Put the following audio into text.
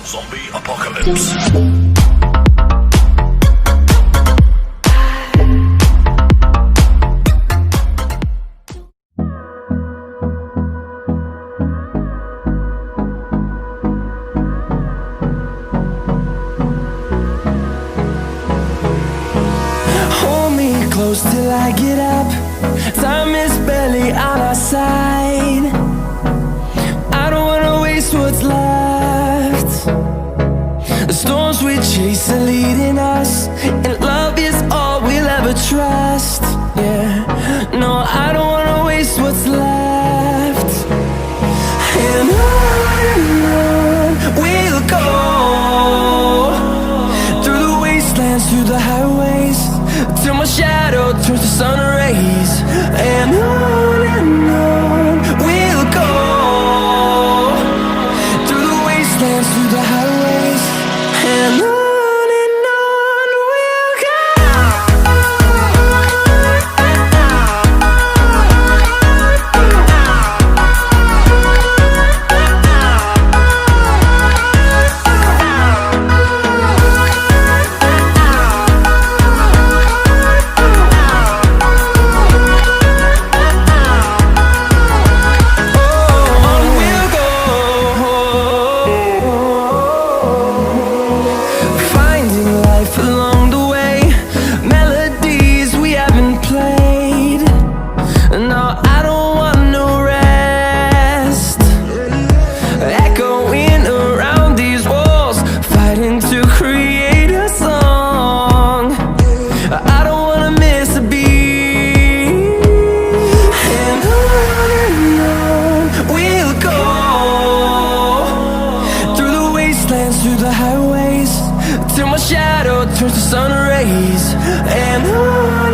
Zombie Apocalypse. Hold me close till I get up. Time is barely on our side. I don't wanna waste what's left. The storms we chase are leading us, and love is all we'll ever trust. Yeah, no, I don't wanna waste what's left. And on we'll go, through the wastelands, through the highways, till my shadow turns to sun rays. And on we'll go, through the wastelands, through the highways, and on we'll go. Through the highways, till my shadow turns to sun rays. And on